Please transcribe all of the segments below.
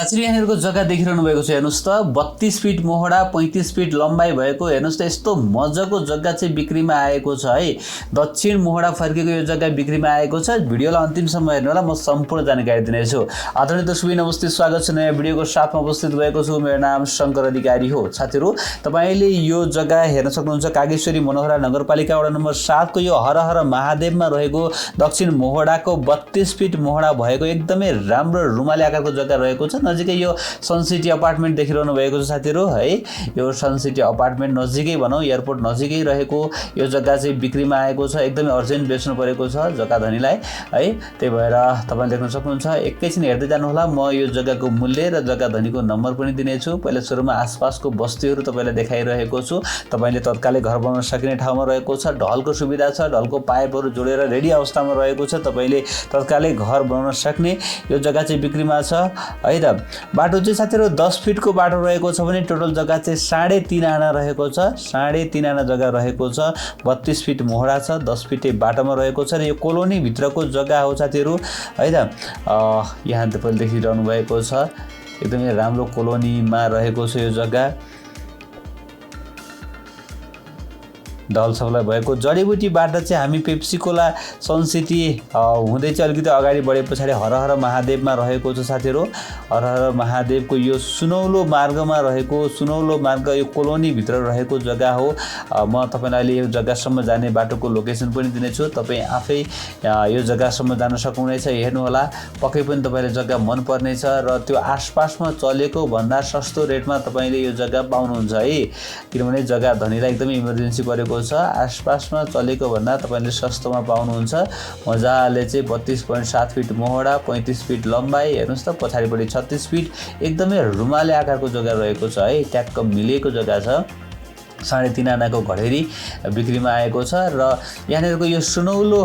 साथीहरु यहाँहरुको जग्गा देखिरहनु भएको छ हेर्नुस् त 32 फिट मोहडा 35 फिट लम्बाई भएको हेर्नुस् त यस्तो मज्जाको जग्गा चाहिँ बिक्रीमा आएको छ है। दक्षिण मोहडा फर्केको यो जग्गा बिक्रीमा आएको छ। भिडियोलाई अन्तिमसम्म हेर्नु होला, म सम्पूर्ण जानकारी दिनेछु। आदरणीय दर्शक नमस्ते, स्वागत छ नयाँ भिडियोको साथमा उपस्थित भएको छु। मेरो नाम शंकर अधिकारी हो। साथीहरु तपाईले यो जग्गा हेर्न सक्नुहुन्छ कागेश्वरी मनोहरा नगरपालिका वडा नम्बर 7 को यो हरहर महादेवमा रहेको दक्षिण मोहडाको 32 फिट मोहडा भएको एकदमै राम्रो रुमाली आकारको जग्गा रहेको छ। नजिकै यो सन सिटी अपार्टमेन्ट देखिरहनु भएको छ साथीहरु है। यो सन सिटी अपार्टमेन्ट नजिकै भनौं एयरपोर्ट नजिकै रहेको यो जग्गा चाहिँ बिक्रीमा आएको छ। एकदमै अर्जेन्ट बेच्नु परेको छ जग्गा धनीलाई है। त्यही भएर तपाईले देख्न सक्नुहुन्छ। एकैछिन हेर्दै जानु होला। म यो जग्गाको मूल्य र जग्गा धनीको नम्बर पनि दिनेछु। पहिला सुरुमा आसपासको बस्तीहरु तपाईलाई देखाइरहेको छु। तपाईले तत्कालै घर बनाउन सकिने ठाउँमा रहेको छ। ढलको सुविधा छ। ढलको पाइपहरु जोडेर रेडी अवस्थामा रहेको छ। तपाईले तत्कालै घर बनाउन सक्ने यो जग्गा चाहिँ बिक्रीमा छ है त। बाटो चाहिँ साथीहरु 10 फिटको बाटो रहेको छ भने टोटल जग्गा चाहिँ 3.5 आना रहेको छ। 3.5 आना जग्गा रहेको छ। 32 फिट मोहडा छ। 10 फिटे बाटोमा रहेको छ र यो कोलोनी भित्रको जग्गा हो साथीहरु है त। यहाँ तपाईले देखिरहनु भएको छ एकदमै राम्रो कोलोनीमा रहेको छ यो जग्गा। ढल सबलाई भएको जडीबुटीबाट चाहिँ हामी पेप्सीकोला सन सिटी हुँदै चाहिँ अलिकति अगाडि बढे पछाडी हरहर महादेवमा रहेको छ साथीहरु। हरहर महादेवको यो सुनौलो मार्गमा रहेको सुनौलो मार्ग यो कोलोनी भित्र रहेको जग्गा हो। म तपाईलाई अहिले यो जग्गासम्म जाने बाटोको लोकेसन पनि दिनेछु। तपाई आफै यो जग्गासम्म जान सक्नुहुनेछ। हेर्नु होला, पक्कै पनि तपाईलाई जग्गा मन पर्नेछ र त्यो आसपासमा चलेको भन्दा सस्तो रेटमा तपाईले यो जग्गा पाउनुहुन्छ है। किनभने जग्गा धनीलाई एकदमै इमर्जेन्सी परेको छ। आसपासमा चलेको भन्दा तपाईले सस्तोमा पाउनुहुन्छ। मजाले चाहिँ 32.7 फिट मोहडा 35 फिट लम्बाई हेर्नुस् त। पछाडिपटि 36 फिट एकदमै रुमाले आकारको जग्गा रहेको छ है। ट्याक्क मिलेको जग्गा छ। 3.5 आनाको घडेरी बिक्रीमा आएको छ र यहाँनेरको यो सुनौलो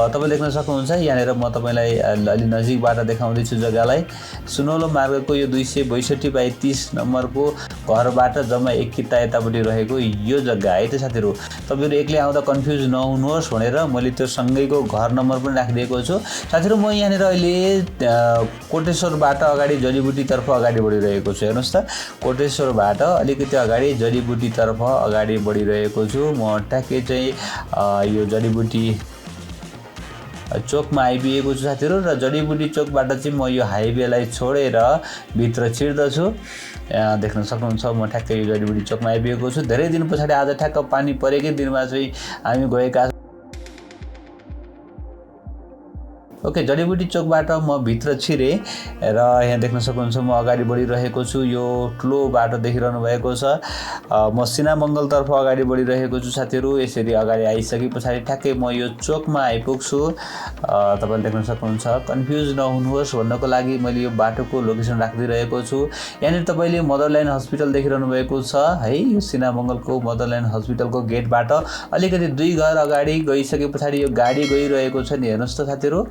तपाईले देख्न सक्नुहुन्छ। यहाँनेर म तपाईलाई अलि नजिकबाट देखाउँदै छु जग्गालाई। सुनौलो मार्गको यो 262/30 नम्बरको घरबाट जम्मा 1 किता यतापटि रहेको यो जग्गा है त साथीहरु। तपाईहरु एक्लै आउँदा कन्फ्युज नहुनुहोस् भनेर मैले त्यो सँगैको घर नम्बर पनि राखिदिएको छु साथीहरु। म यहाँनेर अहिले कोटेश्वरबाट अगाडि जडीबुटीतर्फ अगाडि बढिरहेको छु। हेर्नुस् त, कोटेश्वरबाट अलिकति अगाडि जडीबुटीतर्फ अगाडि बढिरहेको छु। म ट्याक्कै चाहिँ यो जडीबुटी चोकमा आइपुगेको छु साथीहरु र जडीबुटी चोकबाट चाहिँ म यो हाइवेलाई छोडेर भित्र छिर्दछु। देख्न सक्नुहुन्छ म ठ्याक्कै यो जडीबुटी चोकमा आइपुगेको छु। धेरै दिन पछाडी आज ठ्याक्क पानी परेकै दिनमा चाहिँ हामी गएका। ओके, जडीबुटी चोकबाट म भित्र छिरे र यहाँ देख्न सक्नुहुन्छ म अगाडि बढिरहेको छु। यो ठुलो बाटो देखिरहनु भएको छ। म सिनामंगलतर्फ अगाडि बढिरहेको छु साथीहरु। यसरी अगाडि आइसके पछाडी ठ्याक्कै म यो चोकमा आइपुग्छु। तपाईले देख्न सक्नुहुन्छ। कन्फ्युज नहुनुहोस् भन्नको लागि मैले यो बाटोको लोकेसन राखिदिरहेको छु। यहाँ तपाईले मदरल्यान्ड हस्पिटल देखिरहनु भएको छ है। यो सिनामंगलको मदरल्यान्ड हस्पिटलको गेटबाट अलिकति 2 घर अगाडि गइसके पछाडी यो गाडी गइरहेको छ नि, हेर्नुस् त साथीहरु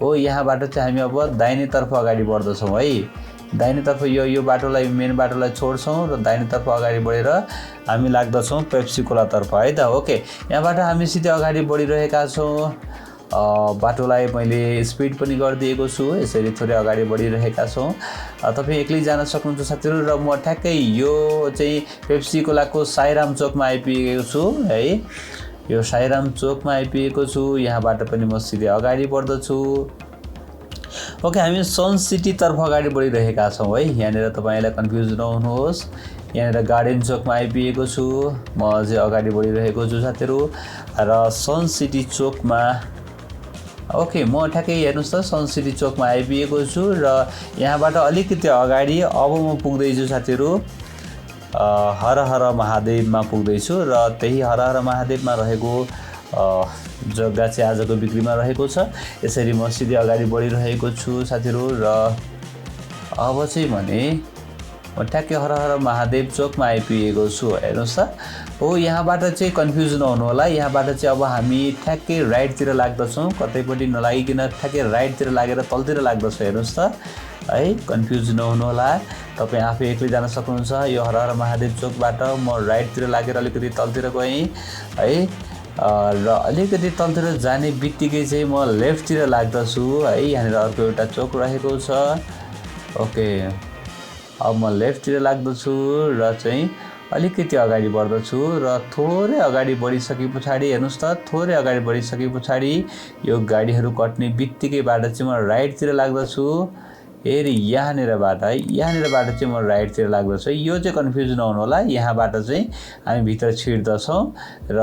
हो। यहाँबाट चाहिँ हामी अब दाहिनेतर्फ अगाडि बढ्दछौँ है। दाहिनेतर्फ यो बाटोलाई मेन बाटोलाई छोड्छौँ र दाहिनेतर्फ अगाडि बढेर हामी लाग्दछौँ पेप्सीकोलातर्फ है त। ओके, यहाँबाट हामी सिधै अगाडि बढिरहेका छौँ। बाटोलाई मैले स्पिड पनि गरिदिएको छु। यसरी थोरै अगाडि बढिरहेका छौँ। तपाई एक्लै जान सक्नुहुन्छ साथीहरु र म ठ्याक्कै यो चाहिँ पेप्सीकोलाको साईराम चोकमा आइपुगेको छु है। यो साईराम चोकमा आइपुगेको छु। यहाँबाट पनि म सिधै अगाडि बढ्दछु। ओके, हामी सन सिटी तर्फ अगाडि बढिरहेका छौँ है। यहाँनेर तपाईलाई कन्फ्युज नहुनुहोस्। यहाँनेर गार्डन चोकमा आइपुगेको छु। म अझै अगाडि बढिरहेको छु साथीहरु र सन सिटी चोकमा। ओके, म ठ्याक्कै हेर्नुस् त सन सिटी चोकमा आइपुगेको छु र यहाँबाट अलिकति अगाडि अब म पुग्दै छु साथीहरु हरहर महादेवमा पुग्दैछु र त्यही हरहर महादेवमा रहेको जग्गा चाहिँ आजको बिक्रीमा रहेको छ। यसरी म सिधै अगाडि बढिरहेको छु साथीहरु र अब चाहिँ भने म ठ्याक्कै हरहर महादेव चोकमा आइपुगेको छु। हेर्नुस् त हो, यहाँबाट चाहिँ कन्फ्युज नहुनु होला। यहाँबाट चाहिँ अब हामी ठ्याक्कै राइटतिर लाग्दछौँ। कतैपट्टि नलागिकन ठ्याक्कै राइटतिर लागेर तलतिर लाग्दछौँ। हेर्नुस् त है, कन्फ्युज नहुनु होला। तपाई आफै एक्लै जान सक्नुहुन्छ। यो हरहर महादेव चोकबाट म राइटतिर लागेर अलिकति तलतिर गएँ है र अलिकति तलतिर जाने बित्तिकै चाहिँ म लेफ्टतिर लाग्दछु है। यहाँनिर अर्को एउटा चोक रहेको छ। ओके, अब म लेफ्टतिर लाग्दछु र चाहिँ अलिकति अगाडि बढ्दछु र थोरै अगाडि बढिसके पछाडि हेर्नुस् त थोरै अगाडि बढिसके पछाडि यो गाडीहरू कट्ने बित्तिकैबाट चाहिँ म राइटतिर लाग्दछु फेरि यहाँनिरबाट चाहिँ म राइटतिर लाग्दछु यो चाहिँ कन्फ्युज नहुनु होला यहाँबाट चाहिँ हामी भित्र छिर्दछौँ र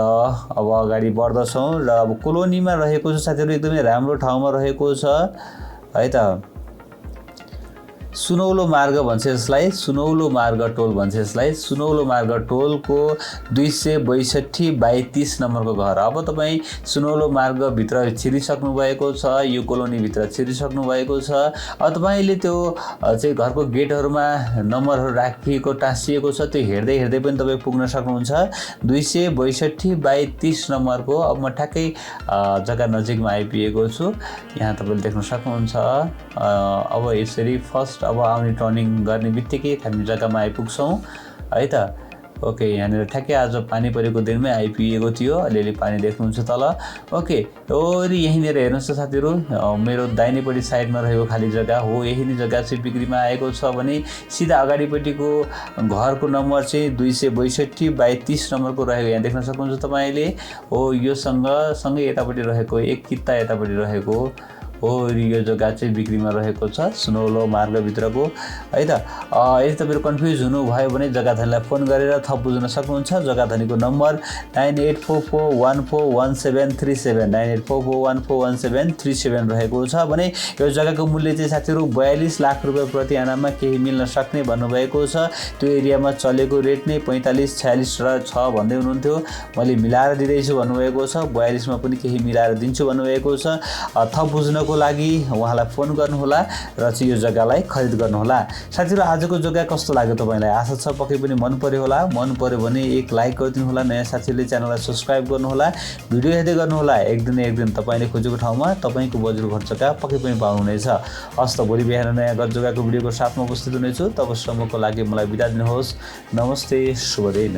अब अगाडि बढ्दछौँ र अब कोलोनीमा रहेको छ साथीहरू एकदमै राम्रो ठाउँमा रहेको छ है त सुनौलो मार्ग भन्छ यसलाई सुनौलो मार्ग टोल भन्छ यसलाई सुनौलो मार्ग टोलको 262/30 नम्बरको घर अब तपाईँ सुनौलो मार्गभित्र छिरिसक्नु भएको छ यो कोलोनीभित्र छिरिसक्नु भएको छ अब तपाईँले त्यो चाहिँ घरको गेटहरूमा नम्बरहरू राखिएको टाँसिएको छ त्यो हेर्दै हेर्दै पनि तपाईँ पुग्न सक्नुहुन्छ 262/30 नम्बरको अब म ठ्याक्कै जग्गा नजिकमा आइपुगेको छु यहाँ तपाईँले देख्न सक्नुहुन्छ अब यसरी फर्स्ट अब आउने टर्निङ गर्ने बित्तिकै हामी जग्गामा आइपुग्छौँ है त ओके यहाँनिर ठ्याक्कै आज पानी परेको दिनमै आइपुगेको थियो अलिअलि पानी देख्नुहुन्छ तल ओके वरि यहीँनिर हेर्नुहोस् त साथीहरू मेरो दाहिनेपट्टि साइडमा रहेको खाली जग्गा हो यही नै जग्गा चाहिँ बिक्रीमा आएको छ भने सिधा अगाडिपट्टिको घरको नम्बर चाहिँ 262/30 नम्बरको रहेको यहाँ देख्न सक्नुहुन्छ तपाईँले हो यो सँगै यतापट्टि रहेको एक किता यतापट्टि रहेको हो यो जग्गा चाहिँ बिक्रीमा रहेको छ सुनौलो मार्गभित्रको है त यदि तपाईँहरू कन्फ्युज हुनुभयो भने जग्गाधनीलाई फोन गरेर थप बुझ्न सक्नुहुन्छ जग्गाधनीको नम्बर 9844141737 9844141737 रहेको छ भने यो जग्गाको मूल्य चाहिँ साथीहरू 42 लाख रुपैयाँ प्रति आनामा केही मिल्न सक्ने भन्नुभएको छ त्यो एरियामा चलेको रेट नै 45-46 छ भन्दै हुनुहुन्थ्यो मैले मिलाएर दिँदैछु भन्नुभएको छ 42 मा पनि केही मिलाएर दिन्छु भन्नुभएको छ थप बुझ्नको लागि उहाँलाई फोन गर्नुहोला र चाहिँ यो जग्गालाई खरिद गर्नुहोला साथीहरू आजको जग्गा कस्तो लाग्यो तपाईलाई आशा छ पक्कै पनि मन पर्यो होला मन पर्यो भने एक लाइक गरिदिनु होला नयाँ साथीले च्यानललाई सब्स्क्राइब गर्नुहोला भिडियो हेर्दै गर्नुहोला एक दिन तपाईले खोजेको ठाउँमा तपाईको बजेटको घर जग्गा पक्कै पनि पाउनुहुनेछ हस्त भोलि बिहान नयाँ घर जग्गाको भिडियोको साथमा उपस्थित हुनेछु तबसम्मको लागि मलाई बिदा दिनुहोस् नमस्ते शुभ दिन